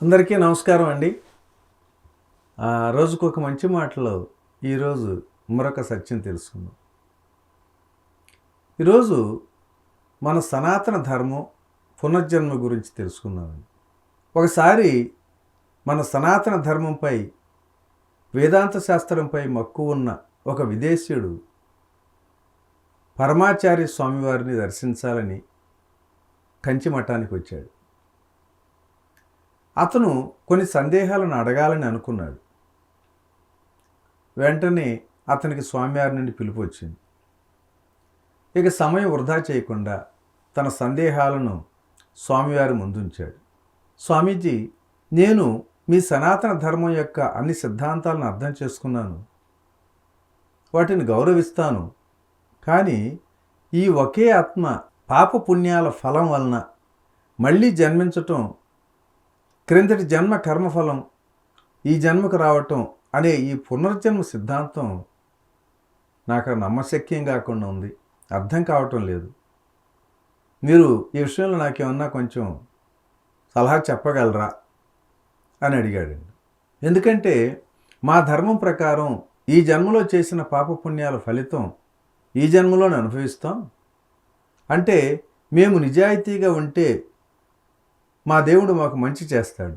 అందరికీ నమస్కారం అండి. రోజుకు ఒక మంచి మాటలో ఈరోజు మరొక సత్యం తెలుసుకుందాం. ఈరోజు మన సనాతన ధర్మం పునర్జన్మ గురించి తెలుసుకుందామండి. ఒకసారి మన సనాతన ధర్మంపై వేదాంత శాస్త్రంపై మక్కువ ఉన్న ఒక విదేశీయుడు పరమాచార్య స్వామివారిని దర్శించాలని కంచి మఠానికి వచ్చాడు. అతను కొన్ని సందేహాలను అడగాలని అనుకున్నాడు. వెంటనే అతనికి స్వామివారి నుండి పిలుపు వచ్చింది. ఇక సమయం వృధా చేయకుండా తన సందేహాలను స్వామివారి ముందుంచాడు. స్వామీజీ, నేను మీ సనాతన ధర్మం యొక్క అన్ని సిద్ధాంతాలను అర్థం చేసుకున్నాను, వాటిని గౌరవిస్తాను. కానీ ఈ ఒకే ఆత్మ పాప పుణ్యాల ఫలం వలన మళ్ళీ జన్మించటం, క్రిందటి జన్మ కర్మఫలం ఈ జన్మకు రావటం అనే ఈ పునర్జన్మ సిద్ధాంతం నాకు నమ్మశక్యం కాకుండా ఉంది, అర్థం కావటం లేదు. మీరు ఈ విషయంలో నాకేమన్నా కొంచెం సలహా చెప్పగలరా అని అడిగాడండి. ఎందుకంటే మా ధర్మం ప్రకారం ఈ జన్మలో చేసిన పాపపుణ్యాల ఫలితం ఈ జన్మలోనే అనుభవిస్తాం. అంటే మేము నిజాయితీగా ఉంటే మా దేవుడు మాకు మంచి చేస్తాడు,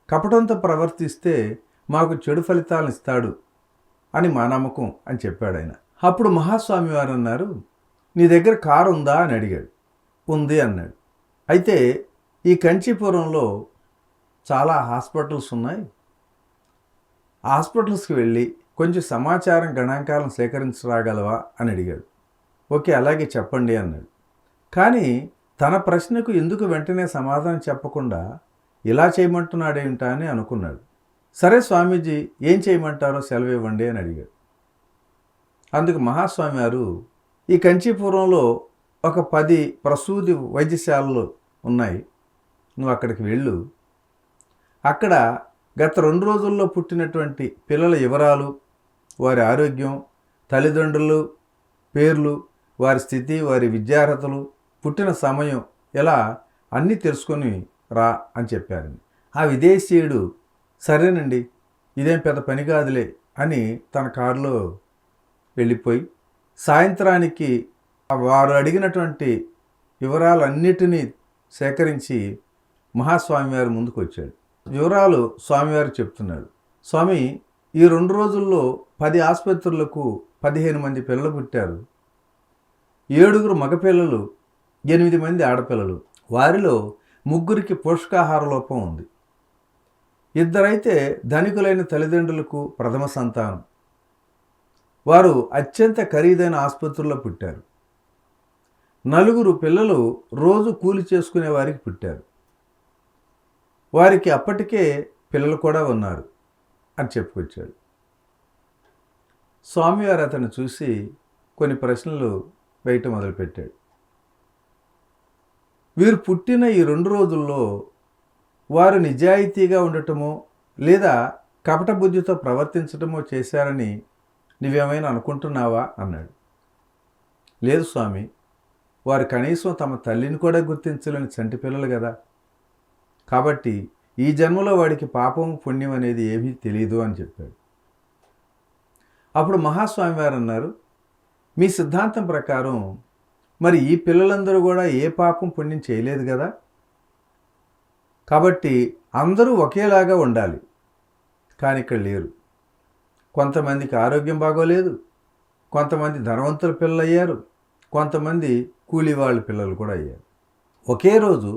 కపటంతో ప్రవర్తిస్తే మాకు చెడు ఫలితాలను ఇస్తాడు అని మా నమ్మకం అని చెప్పాడు ఆయన. అప్పుడు మహాస్వామి వారు అన్నారు, నీ దగ్గర కారు ఉందా అని అడిగాడు. ఉంది అన్నాడు. అయితే ఈ కంచీపురంలో చాలా హాస్పిటల్స్ ఉన్నాయి, హాస్పిటల్స్కి వెళ్ళి కొంచెం సమాచారం గణాంకాలను సేకరించరాగలవా అని అడిగాడు. ఓకే, అలాగే చెప్పండి అన్నాడు. కానీ తన ప్రశ్నకు ఎందుకు వెంటనే సమాధానం చెప్పకుండా ఇలా చేయమంటున్నాడేమిటా అని అనుకున్నాడు. సరే స్వామీజీ, ఏం చేయమంటారో సెలవు ఇవ్వండి అని అడిగాడు. అందుకు మహాస్వామి వారు, ఈ కంచీపురంలో ఒక 10 ప్రసూతి వైద్యశాలలు ఉన్నాయి, నువ్వు అక్కడికి వెళ్ళు. అక్కడ గత 2 రోజుల్లో పుట్టినటువంటి పిల్లల వివరాలు, వారి ఆరోగ్యం, తల్లిదండ్రులు పేర్లు, వారి స్థితి, వారి విద్యార్హతలు, పుట్టిన సమయం, ఇలా అన్నీ తెలుసుకొని రా అని చెప్పారండి. ఆ విదేశీయుడు సరేనండి, ఇదేం పెద్ద పని కాదులే అని తన కారులో వెళ్ళిపోయి సాయంత్రానికి వారు అడిగినటువంటి వివరాలన్నిటినీ సేకరించి మహాస్వామి వారి ముందుకు వచ్చాడు. వివరాలు స్వామివారు చెప్తున్నాడు. స్వామి, ఈ 2 రోజుల్లో 10 ఆసుపత్రులకు 15 మంది పిల్లలు పుట్టారు. 7 మగపిల్లలు, 8 మంది ఆడపిల్లలు. వారిలో 3 పోషకాహార లోపం ఉంది. 2 ధనికులైన తల్లిదండ్రులకు ప్రథమ సంతానం. వారు అత్యంత ఖరీదైన ఆసుపత్రుల్లో పుట్టారు. 4 పిల్లలు రోజు కూలి చేసుకునే వారికి పుట్టారు. వారికి అప్పటికే పిల్లలు కూడా ఉన్నారు అని చెప్పుకొచ్చాడు. స్వామివారు అతను చూసి కొన్ని ప్రశ్నలు వేయటం మొదలుపెట్టాడు. వీరు పుట్టిన ఈ 2 రోజుల్లో వారు నిజాయితీగా ఉండటమో లేదా కపట బుద్ధితో ప్రవర్తించటమో చేశారని నువ్వేమైనా అనుకుంటున్నావా అన్నాడు. లేదు స్వామి, వారు కనీసం తమ తల్లిని కూడా గుర్తించలేని చంటి పిల్లలు కదా, కాబట్టి ఈ జన్మలో వాడికి పాపం పుణ్యం అనేది ఏమీ తెలియదు అని చెప్పాడు. అప్పుడు మహాస్వామి వారు అన్నారు, మీ సిద్ధాంతం ప్రకారం మరి ఈ పిల్లలందరూ కూడా ఏ పాపం పుణ్యం చేయలేదు కదా, కాబట్టి అందరూ ఒకేలాగా ఉండాలి. కానీ ఇక్కడ లేరు. కొంతమందికి ఆరోగ్యం బాగోలేదు, కొంతమంది ధనవంతుల పిల్లలు అయ్యారు, కొంతమంది కూలి వాళ్ళ పిల్లలు కూడా అయ్యారు. ఒకే రోజు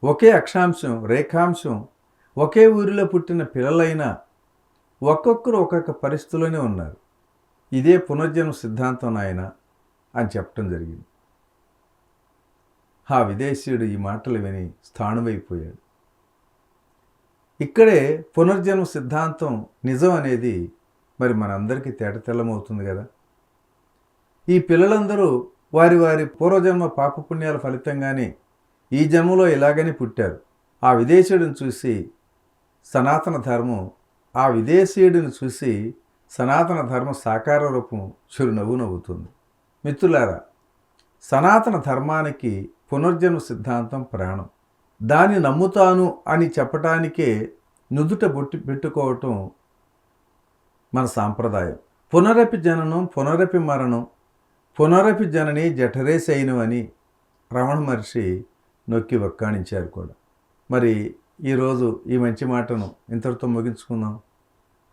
ఒకే అక్షాంశం రేఖాంశం ఒకే ఊరిలో పుట్టిన పిల్లలైనా ఒక్కొక్కరు ఒక్కొక్క పరిస్థితిలోనే ఉన్నారు. ఇదే పునర్జన్మ సిద్ధాంతం నాయన అని చెప్పడం జరిగింది. ఆ విదేశీయుడు ఈ మాటలు విని స్థాణువైపోయాడు. ఇక్కడే పునర్జన్మ సిద్ధాంతం నిజం అనేది మరి మనందరికీ తేటతెల్లమవుతుంది కదా. ఈ పిల్లలందరూ వారి వారి పూర్వజన్మ పాపపుణ్యాల ఫలితంగానే ఈ జన్మలో ఇలాగని పుట్టారు. ఆ విదేశీయుడిని చూసి సనాతన ధర్మం, ఆ విదేశీయుడిని చూసి సనాతన ధర్మ సాకార రూపం చిరునవ్వు నవ్వుతుంది. మిత్రులారా, సనాతన ధర్మానికి పునర్జన్మ సిద్ధాంతం ప్రాణం. దాన్ని నమ్ముతాను అని చెప్పటానికే నుదుట బొట్టి పెట్టుకోవటం మన సాంప్రదాయం. పునరపి జననం, పునరపి మరణం, పునరపి జనని జఠరే శయనం అని రమణ మహర్షి నొక్కి వక్కాణించారు కూడా. మరి ఈరోజు ఈ మంచి మాటను ఇంతటితో ముగించుకుందాం.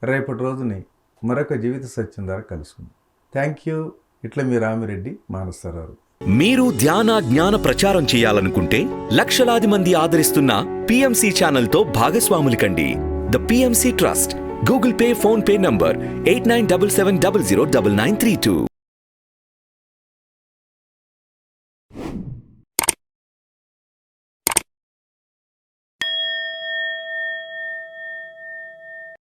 రేపటి రోజుని మరొక జీవిత సత్యం ద్వారా కలుసుకుందాం. Thank you. ఇట్లా మీ రామిరెడ్డి, మానస సరోవరం. మీరు ధ్యాన జ్ఞాన ప్రచారం చేయాలనుకుంటే లక్షలాది మంది ఆదరిస్తున్న PMC ఛానల్తో భాగస్వాములు కండి. The PMC trust. Google pay, phone pay number 8977009932.